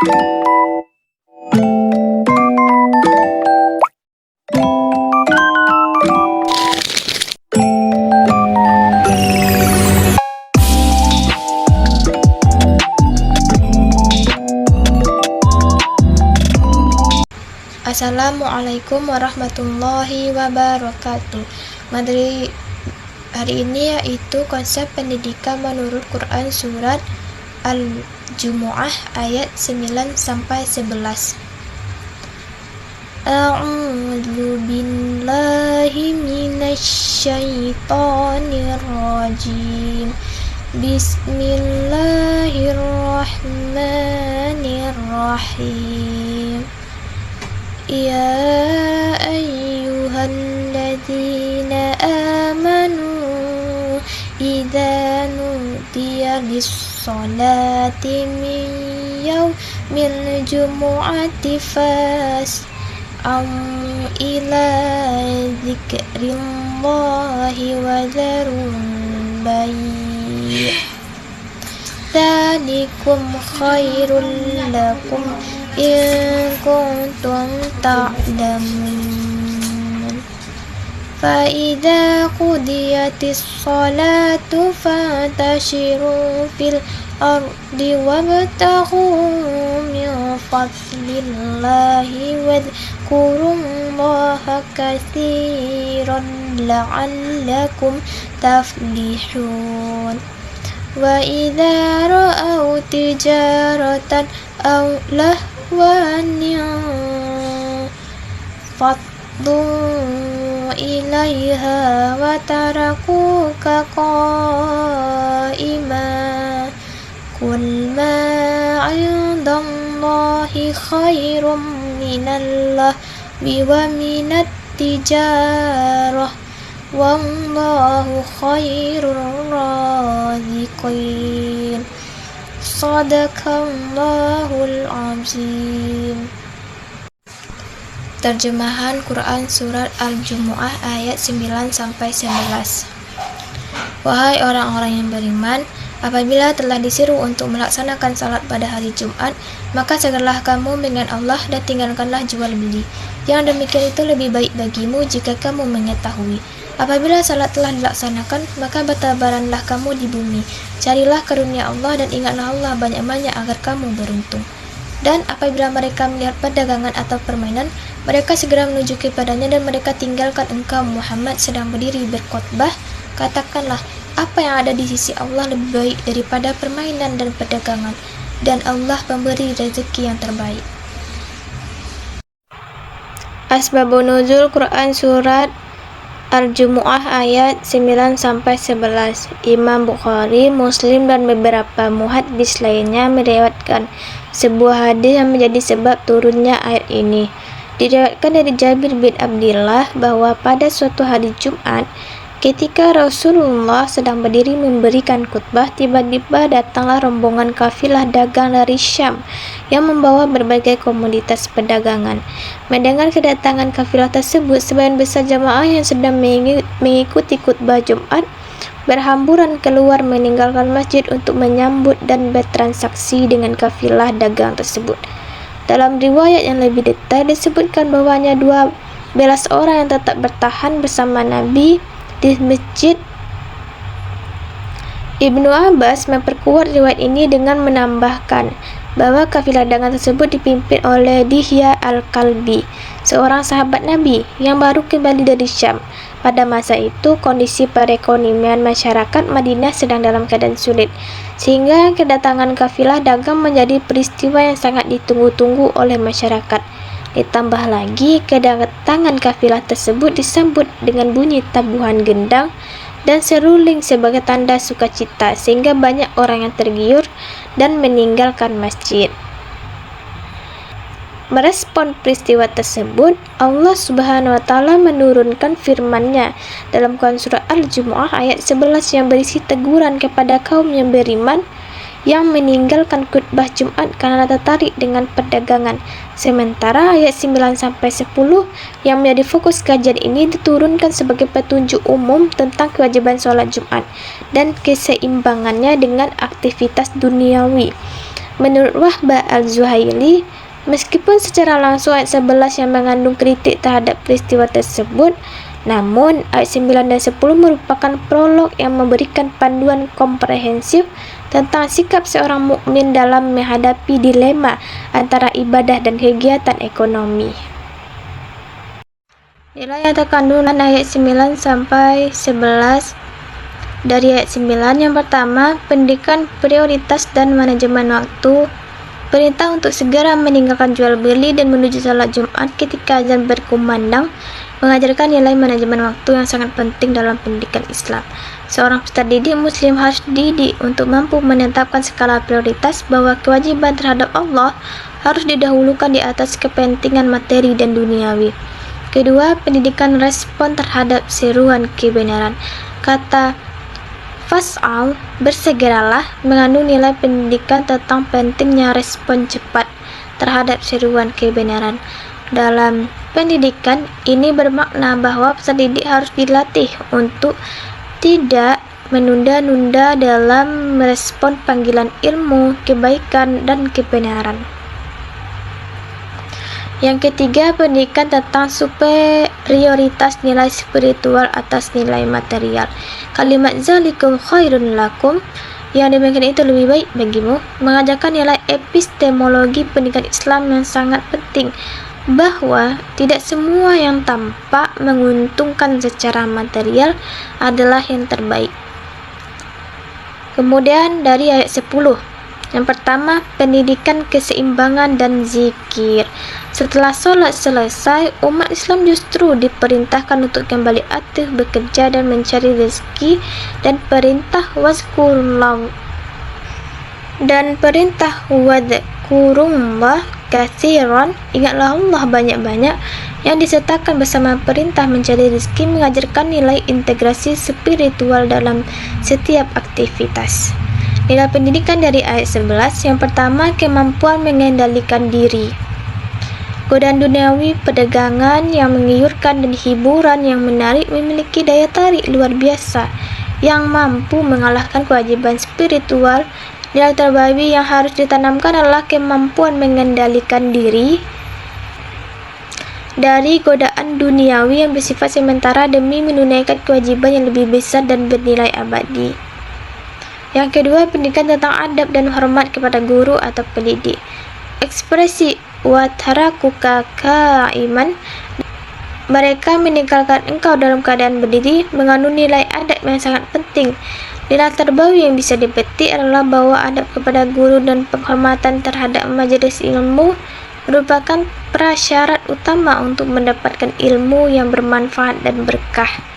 Assalamualaikum warahmatullahi wabarakatuh. Materi hari ini yaitu konsep pendidikan menurut Quran surat Al-Jumu'ah ayat 9-11. A'udzu billahi minasyaitonir rajim. Bismillahirrahmanirrahim. Ya ayyuhalladzina amanu idza nudiya lis-sholati min yaumil jumu'ati fas'au ila dzikrillahi wa dzarul bai'. Dzalikum khairul lakum in kuntum ta'lamun. Fa idza qudiyatis sholatu fantashiru fil ardi wabtaghu min fadlillahi wadhkurullaha katsiran la'allakum tuflihun. Wa idza ra'aw tijaratan aw lahwan faddu ilaiha wa tarakuka qa'ima. Qul ma 'indallahi khairum minallahwi wa minat tijarah. Wallahu khairur raziqin. Shadaqallahul azim. Terjemahan Quran surat Al-Jumu'ah ayat 9-11. Wahai orang-orang yang beriman, apabila telah disuruh untuk melaksanakan salat pada hari Jumat, maka segeralah kamu dengan Allah dan tinggalkanlah jual beli. Yang demikian itu lebih baik bagimu jika kamu mengetahui. Apabila salat telah dilaksanakan, maka bertabaranlah kamu di bumi. Carilah karunia Allah dan ingatlah Allah banyak-banyak agar kamu beruntung. Dan apabila mereka melihat perdagangan atau permainan, mereka segera menuju kepadanya dan mereka tinggalkan engkau Muhammad sedang berdiri berkhotbah. Katakanlah, apa yang ada di sisi Allah lebih baik daripada permainan dan perdagangan, dan Allah pemberi rezeki yang terbaik. Asbabun nuzul Quran surat Al-Jumu'ah ayat 9-11. Imam Bukhari, Muslim dan beberapa muhaddits lainnya meriwayatkan sebuah hadis yang menjadi sebab turunnya ayat ini. Diriwayatkan dari Jabir bin Abdillah bahwa pada suatu hari Jumat, ketika Rasulullah sedang berdiri memberikan khutbah, tiba-tiba datanglah rombongan kafilah dagang dari Syam yang membawa berbagai komoditas perdagangan. Mendengar kedatangan kafilah tersebut, sebagian besar jamaah yang sedang mengikuti khutbah Jumat berhamburan keluar meninggalkan masjid untuk menyambut dan bertransaksi dengan kafilah dagang tersebut. Dalam riwayat yang lebih detail disebutkan bahwa hanya 12 orang yang tetap bertahan bersama Nabi di masjid. Ibnu Abbas memperkuat riwayat ini dengan menambahkan bahwa kafilah dagang tersebut dipimpin oleh Dihya al-Kalbi, seorang sahabat Nabi yang baru kembali dari Syam. Pada masa itu, kondisi perekonomian masyarakat Madinah sedang dalam keadaan sulit, sehingga kedatangan kafilah dagang menjadi peristiwa yang sangat ditunggu-tunggu oleh masyarakat. Ditambah lagi, kedatangan kafilah tersebut disambut dengan bunyi tabuhan gendang dan seruling sebagai tanda sukacita, sehingga banyak orang yang tergiur dan meninggalkan masjid. Merespon peristiwa tersebut, Allah Subhanahu wa Ta'ala menurunkan firman-Nya dalam Quran surah Al-Jumu'ah ayat 11 yang berisi teguran kepada kaum yang beriman yang meninggalkan khutbah Jumat karena tertarik dengan perdagangan. Sementara ayat 9-10 yang menjadi fokus kajian ini diturunkan sebagai petunjuk umum tentang kewajiban sholat Jumat dan keseimbangannya dengan aktivitas duniawi. Menurut Wahbah al-Zuhaili, meskipun secara langsung ayat 11 yang mengandung kritik terhadap peristiwa tersebut, namun ayat 9 dan 10 merupakan prolog yang memberikan panduan komprehensif tentang sikap seorang mukmin dalam menghadapi dilema antara ibadah dan kegiatan ekonomi. Nilai yang terkandung dalam ayat 9 sampai 11. Dari ayat 9 yang pertama, pendidikan prioritas dan manajemen waktu. Perintah untuk segera meninggalkan jual beli dan menuju salat Jumat ketika azan berkumandang mengajarkan nilai manajemen waktu yang sangat penting dalam pendidikan Islam. Seorang peserta didik muslim harus dididik untuk mampu menetapkan skala prioritas bahwa kewajiban terhadap Allah harus didahulukan di atas kepentingan materi dan duniawi. Kedua, pendidikan respon terhadap seruan kebenaran. Kata Fas'al, bersegeralah, mengandung nilai pendidikan tentang pentingnya respon cepat terhadap seruan kebenaran. Dalam pendidikan, ini bermakna bahwa peserta didik harus dilatih untuk tidak menunda-nunda dalam merespon panggilan ilmu, kebaikan, dan kebenaran. Yang ketiga, pendidikan tentang superioritas nilai spiritual atas nilai material. Kalimat zalikum khairun lakum, yang demikian itu lebih baik bagimu, mengajarkan nilai epistemologi pendidikan Islam yang sangat penting, bahwa tidak semua yang tampak menguntungkan secara material adalah yang terbaik. Kemudian dari ayat 10. Yang pertama, pendidikan keseimbangan dan zikir. Setelah sholat selesai, umat Islam justru diperintahkan untuk kembali aktif bekerja dan mencari rezeki, dan perintah wazkurullah katsiran, ingatlah Allah banyak-banyak, yang disertakan bersama perintah mencari rezeki mengajarkan nilai integrasi spiritual dalam setiap aktivitas. Nilai pendidikan dari ayat 11. Yang pertama, kemampuan mengendalikan diri. Godaan duniawi, perdagangan yang menggiurkan, dan hiburan yang menarik memiliki daya tarik luar biasa yang mampu mengalahkan kewajiban spiritual. Nilai terbaik yang harus ditanamkan adalah kemampuan mengendalikan diri dari godaan duniawi yang bersifat sementara demi menunaikan kewajiban yang lebih besar dan bernilai abadi. Yang kedua, pendidikan tentang adab dan hormat kepada guru atau pendidik. Ekspresi watarakuka kaiman, mereka meninggalkan engkau dalam keadaan berdiri, mengandung nilai adab yang sangat penting. Nilai terbaik yang bisa dipetik adalah bahwa adab kepada guru dan penghormatan terhadap majelis ilmu merupakan prasyarat utama untuk mendapatkan ilmu yang bermanfaat dan berkah.